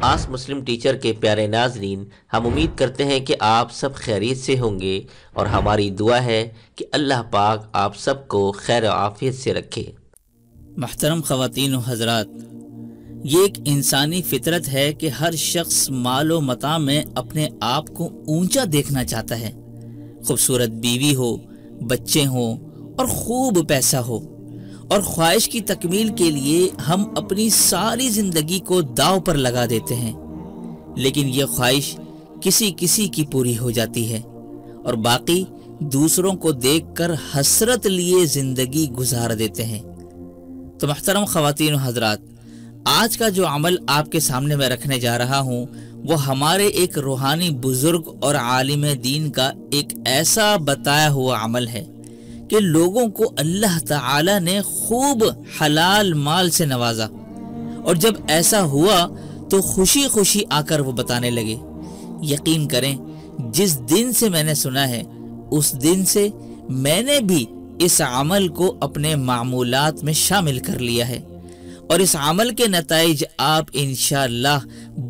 आस मुस्लिम teacher के प्यारे नाजरीन, हम उम्मीद करते हैं कि आप सब खैरियत से होंगे और हमारी दुआ है कि अल्लाह पाक आप सबको खैर आफियत से रखे। महतरम ख़वातीन व हज़रात, ये एक इंसानी फितरत है कि हर शख्स मालो मता में अपने आप को ऊंचा देखना चाहता है। खूबसूरत बीवी हो, बच्चे हों और खूब पैसा हो, और ख्वाहिश की तकमील के लिए हम अपनी सारी ज़िंदगी को दाव पर लगा देते हैं। लेकिन ये ख्वाहिश किसी किसी की पूरी हो जाती है और बाकी दूसरों को देखकर हसरत लिए ज़िंदगी गुजार देते हैं। तो महतरम ख़वातीन व हज़रात, आज का जो अमल आपके सामने मैं रखने जा रहा हूँ वो हमारे एक रूहानी बुजुर्ग और आलिम दीन का एक ऐसा बताया हुआ अमल है कि लोगों को अल्लाह ताला ने खूब हलाल माल से नवाजा, और जब ऐसा हुआ तो खुशी खुशी आकर वो बताने लगे। यकीन करें, जिस दिन से मैंने सुना है उस दिन से मैंने भी इस अमल को अपने मामूलात में शामिल कर लिया है, और इस अमल के नताइज आप इंशाअल्लाह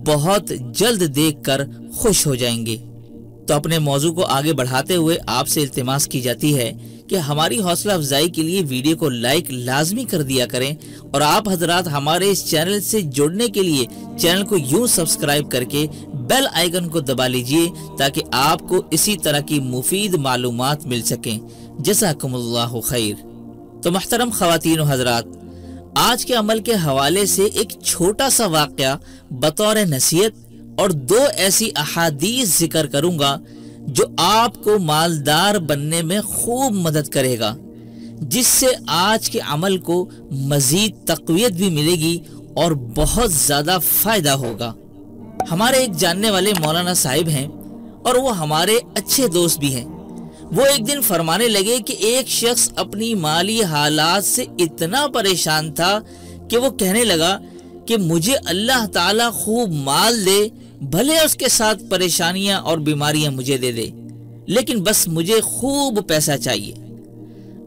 बहुत जल्द देखकर खुश हो जाएंगे। तो अपने मौजू को आगे बढ़ाते हुए आपसे इल्तिमास की जाती है कि हमारी हौसला अफजाई के लिए वीडियो को लाइक लाजमी कर दिया करें, और आप हजरात हमारे इस चैनल से जुड़ने के लिए चैनल को यूं सब्सक्राइब करके बेल आइकन को दबा लीजिए ताकि आपको इसी तरह की मुफीद मालूमात मिल सकें। जज़ाकुमुल्लाहु खैर। तो महतरम ख़वातीन व हज़रात, आज के अमल के हवाले से एक छोटा सा वाक़या बतौर नसीहत और 2 ऐसी अहादीस जिक्र करूंगा जो आपको मालदार बनने में खूब मदद करेगा, जिससे आज के अमल को मजीद तक़वियत भी मिलेगी और बहुत ज़्यादा फ़ायदा होगा। हमारे एक जानने वाले मौलाना साहिब हैं और वो हमारे अच्छे दोस्त भी हैं। वो एक दिन फरमाने लगे कि एक शख्स अपनी माली हालात से इतना परेशान था कि वो कहने लगा कि मुझे अल्लाह ताला खूब माल दे, भले उसके साथ परेशानियां और बीमारियां मुझे दे दे, लेकिन बस मुझे खूब पैसा चाहिए।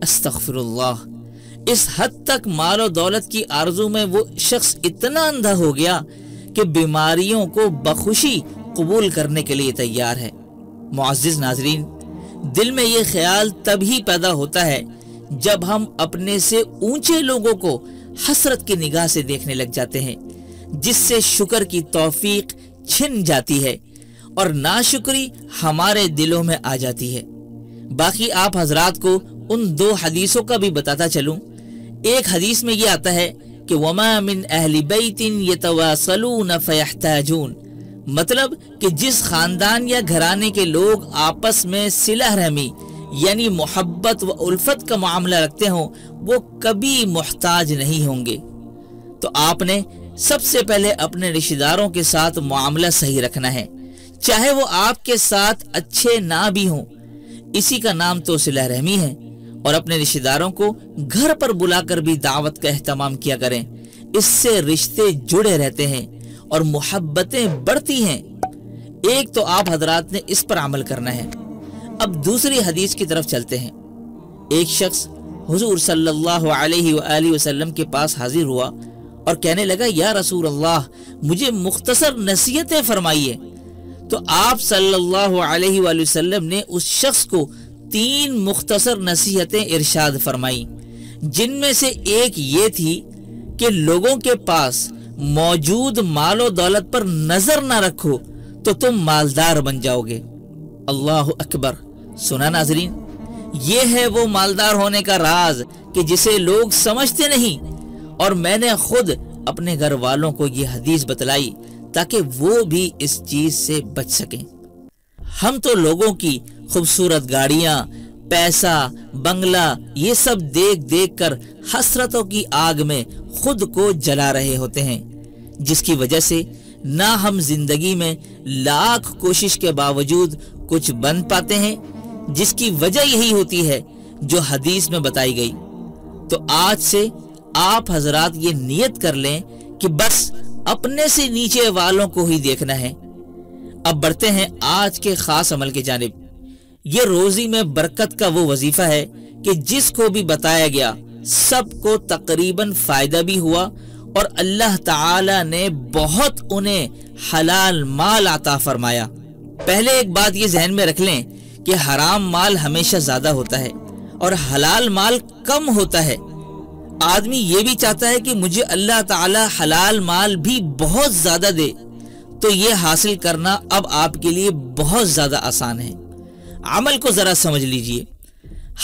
अस्तगफिरुल्लाह। इस हद तक माल और दौलत की आरजू में वो शख्स इतना अंधा हो गया कि बीमारियों को बखुशी कबूल करने के लिए तैयार है। मुअज़्ज़िज़ नाज़रीन, दिल में ये ख्याल तभी पैदा होता है जब हम अपने से ऊंचे लोगों को हसरत की निगाह से देखने लग जाते हैं, जिससे शुक्र की तौफीक छिन जाती है और नाशुक्री हमारे दिलों में आ जाती है। बाकी आप हजरात को उन 2 हदीसों का भी बताता चलूं। एक हदीस में ये आता है कि वमा मिन अहली बैतिन यतवासलून फयहताजून, मतलब कि जिस खानदान या घराने के लोग आपस में सिलह रहमी यानी मोहब्बत व उल्फत का मामला रखते हों वो कभी मुहताज नहीं होंगे। तो आपने सबसे पहले अपने रिश्तेदारों के साथ मामला सही रखना है, चाहे वो आपके साथ अच्छे ना भी हों। इसी का नाम तो सिलह रहमी है। और अपने रिश्तेदारों को घर पर बुलाकर भी दावत का एहतमाम किया करें, इससे रिश्ते जुड़े रहते हैं और मोहब्बतें बढ़ती हैं। एक तो आप हजरात ने इस पर अमल करना है। अब दूसरी हदीस की तरफ चलते हैं। एक शख्स हुजूर सल्लल्लाहु अलैहि वआलिहि वसल्लम के पास हाजिर हुआ और कहने लगा, या रसूल अल्लाह, मुझे मुख्तसर नसीहतें फरमाइए। तो आप सल्लल्लाहु अलैहि वसल्लम ने उस शख्स को 3 मुख्तसर नसीहतें इरशाद फरमाई, जिनमें से एक ये थी कि लोगों के पास मौजूद मालो दौलत पर नजर ना रखो तो तुम मालदार बन जाओगे। अल्लाह अकबर। सुना नाजरीन, ये है वो मालदार होने का राज कि जिसे लोग समझते नहीं, और मैंने खुद अपने घर वालों को ये हदीस बतलाई ताकि वो भी इस चीज से बच सकें। हम तो लोगों की खूबसूरत गाड़ियां, पैसा, बंगला ये सब देख देख कर हसरतों की आग में खुद को जला रहे होते हैं, जिसकी वजह से ना हम जिंदगी में लाख कोशिश के बावजूद कुछ बन पाते हैं, जिसकी वजह यही होती है जो हदीस में बताई गई। तो आज से आप हजरात ये नियत कर लें कि बस अपने से नीचे वालों को ही देखना है। अब बढ़ते हैं आज के खास अमल की जानिब। ये रोजी में बरकत का वो वजीफा है कि जिसको भी बताया गया सबको तकरीबन फायदा भी हुआ اور اللہ تعالی نے بہت انہیں حلال مال عطا فرمایا۔ پہلے ایک بات یہ ذہن میں رکھ لیں کہ حرام مال ہمیشہ زیادہ ہوتا ہے اور حلال مال کم ہوتا ہے۔ آدمی یہ بھی چاہتا ہے کہ مجھے اللہ تعالی حلال مال بھی بہت زیادہ دے، تو یہ حاصل کرنا اب آپ کے لیے بہت زیادہ آسان ہے۔ عمل کو ذرا سمجھ لیجئے،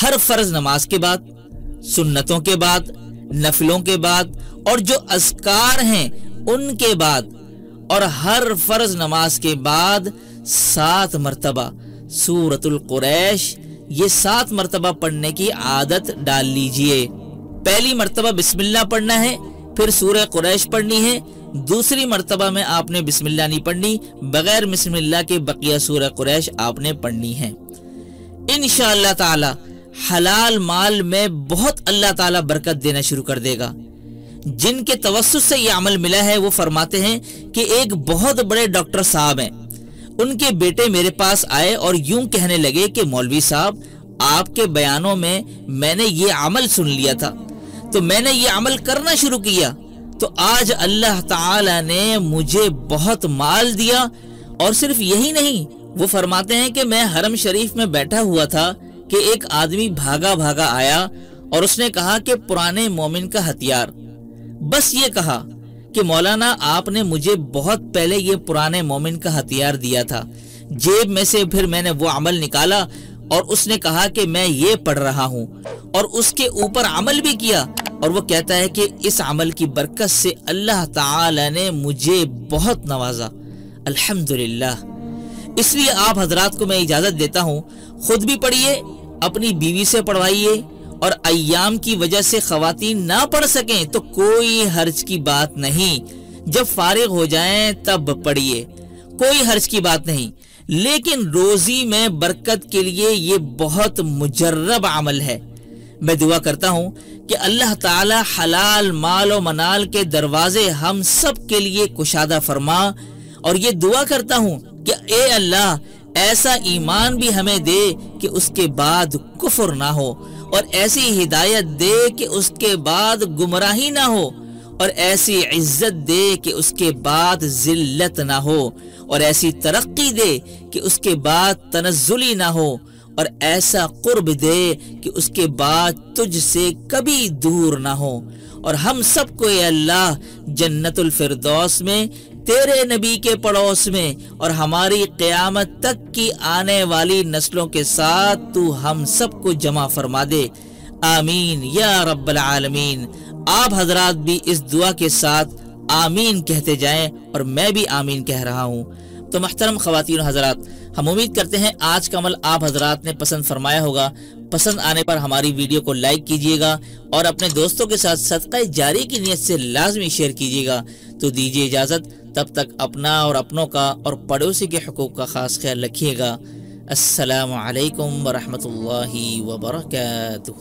ہر فرض نماز کے بعد، سنتوں کے بعد، نفلوں کے بعد اور جو اذکار ہیں ان کے بعد، اور ہر فرض نماز کے بعد 7 مرتبہ سورۃ القریش، یہ 7 مرتبہ پڑھنے کی عادت ڈال لیجئے۔ پہلی مرتبہ بسم اللہ پڑھنا ہے، پھر سورہ قریش پڑھنی ہے، دوسری مرتبہ میں آپ نے بسم اللہ نہیں پڑھنی، بغیر بسم اللہ کے بقیہ سورہ قریش آپ نے پڑھنی ہے۔ انشاءاللہ تعالی حلال مال میں بہت اللہ تعالی برکت دینا شروع کر دے گا۔ جن کے توسط سے یہ عمل ملا ہے وہ فرماتے ہیں کہ ایک بہت بڑے ڈاکٹر صاحب ہیں، ان کے بیٹے میرے پاس آئے اور یوں کہنے لگے کہ مولوی صاحب، آپ کے بیانوں میں میں نے یہ عمل سن لیا تھا، تو میں نے یہ عمل کرنا شروع کیا، تو آج اللہ تعالی نے مجھے بہت مال دیا۔ اور صرف یہی نہیں، وہ فرماتے ہیں کہ میں حرم شریف میں بیٹھا ہوا تھا کہ ایک آدمی بھاگا بھاگا آیا اور اس نے کہا کہ پرانے مومن کا ہتھیار، بس یہ کہا کہ مولانا آپ نے مجھے بہت پہلے یہ پرانے مومن کا ہتھیار دیا تھا۔ جیب میں سے پھر میں نے وہ عمل نکالا اور اس نے کہا کہ میں یہ پڑھ رہا ہوں، اور اس کے اوپر عمل بھی کیا، اور وہ کہتا ہے کہ اس عمل کی برکت سے اللہ تعالی نے مجھے بہت نوازا۔ الحمدللہ۔ اس لیے آپ حضرات کو میں اجازت دیتا ہوں، خود بھی پڑھیے، اپنی بیوی سے پڑھوائیے، اور ایام کی وجہ سے خواتین نہ پڑھ سکیں تو کوئی حرج کی بات نہیں، جب فارغ ہو جائیں تب پڑھیے، کوئی حرج کی بات نہیں۔ لیکن روزی میں برکت کے لیے یہ بہت مجرب عمل ہے۔ میں دعا کرتا ہوں کہ اللہ تعالی حلال مال و منال کے دروازے ہم سب کے لیے کشادہ فرما، اور یہ دعا کرتا ہوں کہ اے اللہ ایسا ایمان بھی ہمیں دے کہ اس کے بعد کفر نہ ہو، اور ایسی ہدایت دے کہ اس کے بعد گمراہی نہ ہو، اور ایسی عزت دے کہ اس کے بعد ذلت نہ ہو، اور ایسی ترقی دے کہ اس کے بعد تنزلی نہ ہو، اور ایسا قرب دے کہ اس کے بعد تجھ سے کبھی دور نہ ہو، اور ہم سب کو اے اللہ جنت الفردوس میں تیرے نبی کے پڑوس میں اور ہماری قیامت تک کی آنے والی نسلوں کے ساتھ تو ہم سب کو جمع فرما دے، آمین یا رب العالمین۔ آپ حضرات بھی اس دعا کے ساتھ آمین کہتے جائیں، اور میں بھی آمین کہہ رہا ہوں۔ تو محترم خواتین و حضرات، ہم امید کرتے ہیں آج کا عمل آپ حضرات نے پسند فرمایا ہوگا۔ پسند آنے پر ہماری ویڈیو کو لائک کیجیے گا اور اپنے دوستوں کے ساتھ صدقہ جاری کی نیت سے لازمی شیئر کیجیے گا۔ تو دیجیے اجازت، تب تک اپنا اور اپنوں کا اور پڑوسی کے حقوق کا خاص خیال رکھیے گا۔ السلام علیکم ورحمۃ اللہ وبرکاتہ۔